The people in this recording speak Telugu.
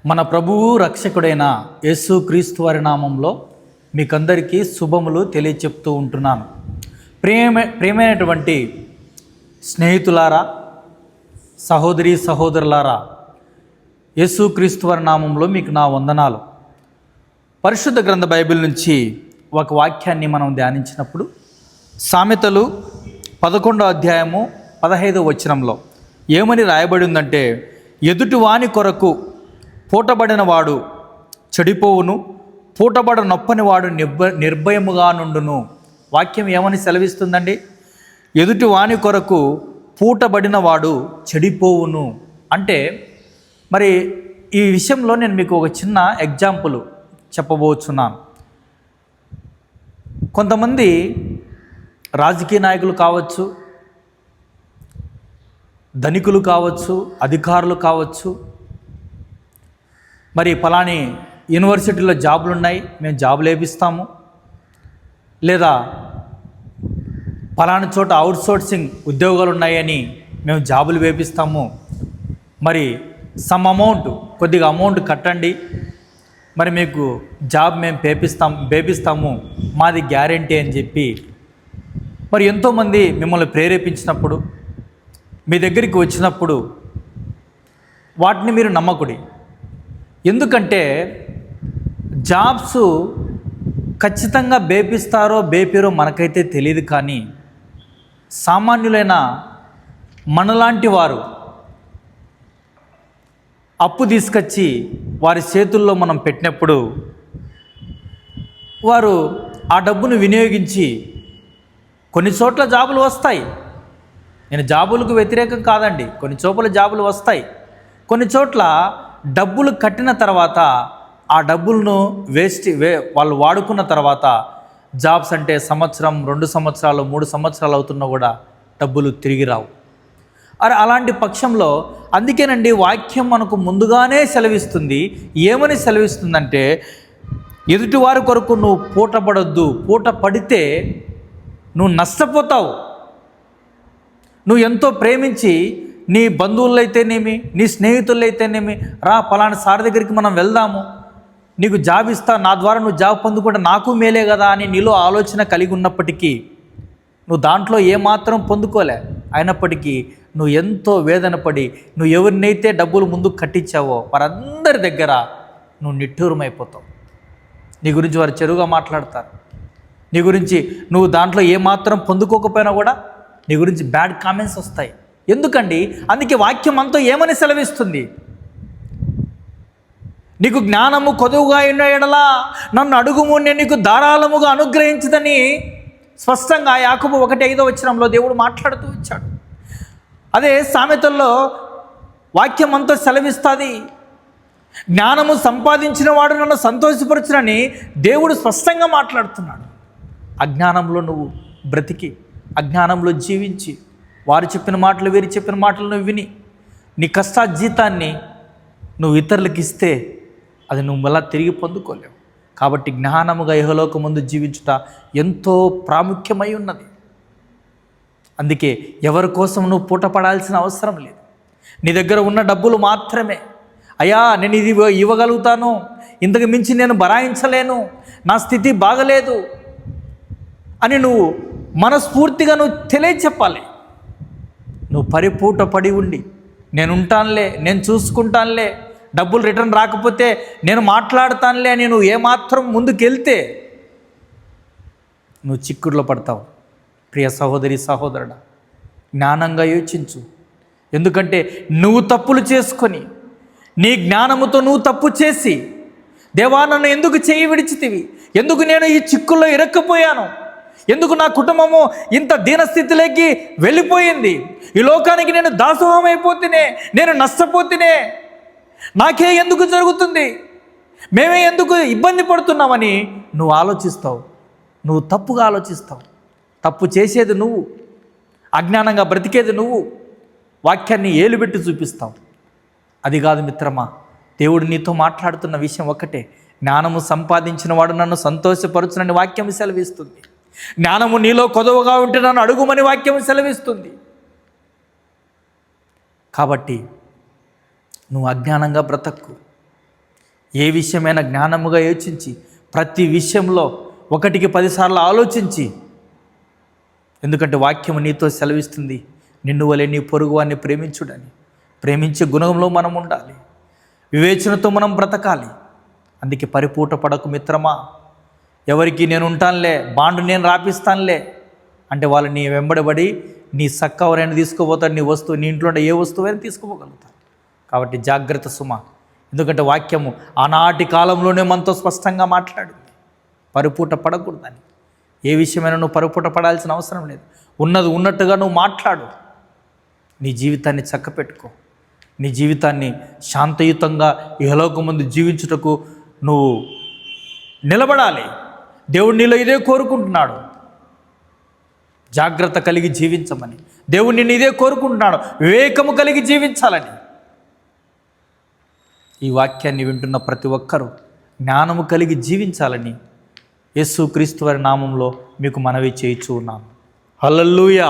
మన ప్రభువు రక్షకుడైన యేసుక్రీస్తు వారి నామంలో మీకందరికీ శుభములు తెలియచెప్తూ ఉంటున్నాను. ప్రియమైనటువంటి స్నేహితులారా, సహోదరి సహోదరులారా, యేసుక్రీస్తు వారి నామంలో మీకు నా వందనాలు. పరిశుద్ధ గ్రంథ బైబిల్ నుంచి ఒక వాక్యాన్ని మనం ధ్యానించినప్పుడు సామెతలు 11వ అధ్యాయము 15వ వచనంలో ఏమని రాయబడి ఉందంటే, ఎదుటివాని కొరకు పూటబడిన వాడు చెడిపోవును, పూటబడ నొప్పని వాడు నిర్భయముగా నుండును. వాక్యం ఏమని సెలవిస్తుందండి? ఎదుటి వాని కొరకు పూటబడిన వాడు చెడిపోవును అంటే, మరి ఈ విషయంలో నేను మీకు ఒక చిన్న ఎగ్జాంపుల్ చెప్పబోతున్నాను. కొంతమంది రాజకీయ నాయకులు కావచ్చు, ధనికులు కావచ్చు, అధికారులు కావచ్చు, మరి పలాని యూనివర్సిటీలో జాబులు ఉన్నాయి, మేము జాబులు వేపిస్తాము, లేదా పలాని చోట అవుట్సోర్సింగ్ ఉద్యోగాలు ఉన్నాయని మేము జాబులు వేపిస్తాము, మరి సమ్ అమౌంట్, కొద్దిగా అమౌంట్ కట్టండి, మరి మీకు జాబ్ మేము వేపిస్తాము, మాది గ్యారెంటీ అని చెప్పి మరి ఎంతోమంది మిమ్మల్ని ప్రేరేపించినప్పుడు, మీ దగ్గరికి వచ్చినప్పుడు వాటిని మీరు నమ్మకుడి. ఎందుకంటే జాబ్స్ ఖచ్చితంగా బేపిస్తారో బేపిరో మనకైతే తెలియదు, కానీ సామాన్యులైన మనలాంటి వారు అప్పు తీసుకొచ్చి వారి చేతుల్లో మనం పెట్టినప్పుడు వారు ఆ డబ్బును వినియోగించి కొన్ని చోట్ల జాబులు వస్తాయి. నేను జాబులకు వ్యతిరేకం కాదండి, కొన్ని చోట్ల జాబులు వస్తాయి. కొన్ని చోట్ల డబ్బులు కట్టిన తర్వాత ఆ డబ్బులను వాళ్ళు వాడుకున్న తర్వాత జాబ్స్ అంటే సంవత్సరం, 2 సంవత్సరాలు, 3 సంవత్సరాలు అవుతున్నా కూడా డబ్బులు తిరిగి రావు. అలాంటి పక్షంలో అందుకేనండి వాక్యం మనకు ముందుగానే సెలవిస్తుంది. ఏమని సెలవిస్తుందంటే, ఎదుటివారి కొరకు నువ్వు పూటపడొద్దు, పూట పడితే నువ్వు నష్టపోతావు. నువ్వు ఎంతో ప్రేమించి నీ బంధువులైతేనేమి, నీ స్నేహితులైతేనేమి, రా పలానా సార్ దగ్గరికి మనం వెళ్దాము, నీకు జాబ్ ఇస్తా, నా ద్వారా నువ్వు జాబ్ పొందుకుంటే నాకు మేలే కదా అని నీలో ఆలోచన కలిగి ఉన్నప్పటికీ నువ్వు దాంట్లో ఏమాత్రం పొందుకోలే. అయినప్పటికీ నువ్వు ఎంతో వేదన పడి నువ్వు ఎవరినైతే డబ్బులు ముందుకు కట్టించావో వారందరి దగ్గర నువ్వు నిట్టూరమైపోతావు. నీ గురించి వారు చెరువుగా మాట్లాడతారు. నీ గురించి నువ్వు దాంట్లో ఏమాత్రం పొందుకోకపోయినా కూడా నీ గురించి బ్యాడ్ కామెంట్స్ వస్తాయి. ఎందుకండి? అందుకే వాక్యం అంతా ఏమని సెలవిస్తుంది? నీకు జ్ఞానము కొదువుగా ఉన్న ఎడలా నన్ను అడుగుము, నేను నీకు ధారాళముగా అనుగ్రహించదని స్పష్టంగా యాకోబు 1:5 వచనంలో దేవుడు మాట్లాడుతూ వచ్చాడు. అదే సామెతల్లో వాక్యం అంతా సెలవిస్తుంది. జ్ఞానము సంపాదించిన వాడు నన్ను సంతోషపరచునని దేవుడు స్పష్టంగా మాట్లాడుతున్నాడు. అజ్ఞానంలో నువ్వు బ్రతికి, అజ్ఞానంలో జీవించి, వారు చెప్పిన మాటలు, వీరు చెప్పిన మాటలు నువ్వు విని నీ కష్టార్జితాన్ని నువ్వు ఇతరులకు ఇస్తే అది నువ్వు మళ్ళా తిరిగి పొందుకోలేవు. కాబట్టి జ్ఞానముగా ఇహలోక ముందు జీవించుట ఎంతో ప్రాముఖ్యమై ఉన్నది. అందుకే ఎవరి కోసం నువ్వు పూట పడాల్సిన అవసరం లేదు. నీ దగ్గర ఉన్న డబ్బులు మాత్రమే, అయ్యా నేను ఇది ఇవ్వగలుగుతాను, ఇంతకు మించి నేను భరాయించలేను, నా స్థితి బాగలేదు అని నువ్వు మనస్ఫూర్తిగా నువ్వు తెలియచెప్పాలి. నువ్వు పరిపూట పడి ఉండి నేను ఉంటానులే, నేను చూసుకుంటానులే, డబ్బులు రిటర్న్ రాకపోతే నేను మాట్లాడతానులే అని నువ్వు ఏమాత్రం ముందుకెళ్తే నువ్వు చిక్కుడులో పడతావు. ప్రియ సహోదరి సహోదరుడా, జ్ఞానంగా యోచించు. ఎందుకంటే నువ్వు తప్పులు చేసుకొని నీ జ్ఞానముతో నువ్వు తప్పు చేసి, దేవా నన్ను ఎందుకు చేయి విడిచితివి, ఎందుకు నేను ఈ చిక్కుల్లో ఇరక్కపోయాను, ఎందుకు నా కుటుంబము ఇంత దీనస్థితిలోకి వెళ్ళిపోయింది, ఈ లోకానికి నేను దాసోహం అయిపోతేనే, నేను నష్టపోతేనే, నాకే ఎందుకు జరుగుతుంది, మేమే ఎందుకు ఇబ్బంది పడుతున్నామని నువ్వు ఆలోచిస్తావు. నువ్వు తప్పుగా ఆలోచిస్తావు. తప్పు చేసేది నువ్వు, అజ్ఞానంగా బ్రతికేది నువ్వు, వాక్యాన్ని ఏలుబెట్టి చూపిస్తావు. అది కాదు మిత్రమా, దేవుడు నీతో మాట్లాడుతున్న విషయం ఒక్కటే, జ్ఞానము సంపాదించిన వాడు నన్ను సంతోషపరచునని వాక్యం సెలవిస్తుంది. జ్ఞానము నీలో కొదవగా ఉంటే నన్ను అడుగుమని వాక్యం సెలవిస్తుంది. కాబట్టి నువ్వు అజ్ఞానంగా బ్రతక్కు, ఏ విషయమైనా జ్ఞానముగా యోచించి ప్రతి విషయంలో 1కి 10 సార్లు ఆలోచించి, ఎందుకంటే వాక్యము నీతో సెలవిస్తుంది, నిన్ను వలె నీ పొరుగువాన్ని ప్రేమించుడని. ప్రేమించే గుణంలో మనం ఉండాలి, వివేచనతో మనం బ్రతకాలి. అందుకే పరిపూట పడకు మిత్రమా. ఎవరికి నేను ఉంటానులే, బాండు నేను రాపిస్తానులే అంటే వాళ్ళు నీ వెంబడబడి నీ సక్క ఎవరైనా తీసుకుపోతాడు, నీ వస్తువు, నీ ఇంట్లో ఏ వస్తువైనా తీసుకుపోగలుగుతారు. కాబట్టి జాగ్రత్త సుమ. ఎందుకంటే వాక్యము ఆనాటి కాలంలోనే మనతో స్పష్టంగా మాట్లాడింది, పరిపూట పడకూడదని. ఏ విషయమైనా నువ్వు పరిపూట పడాల్సిన అవసరం లేదు. ఉన్నది ఉన్నట్టుగా నువ్వు మాట్లాడు. నీ జీవితాన్ని చక్కపెట్టుకో. నీ జీవితాన్ని శాంతయుతంగా ఇహలోకం ముందు జీవించుటకు నువ్వు నిలబడాలి. దేవుడు నీలో ఇదే కోరుకుంటున్నాడు, జాగ్రత్త కలిగి జీవించమని. దేవుడు నిన్ను ఇదే కోరుకుంటున్నాడు, వివేకము కలిగి జీవించాలని. ఈ వాక్యాన్ని వింటున్న ప్రతి ఒక్కరూ జ్ఞానము కలిగి జీవించాలని యేసుక్రీస్తు వారి నామంలో మీకు మనవి చేయుచు ఉన్నాను. హల్లెలూయా.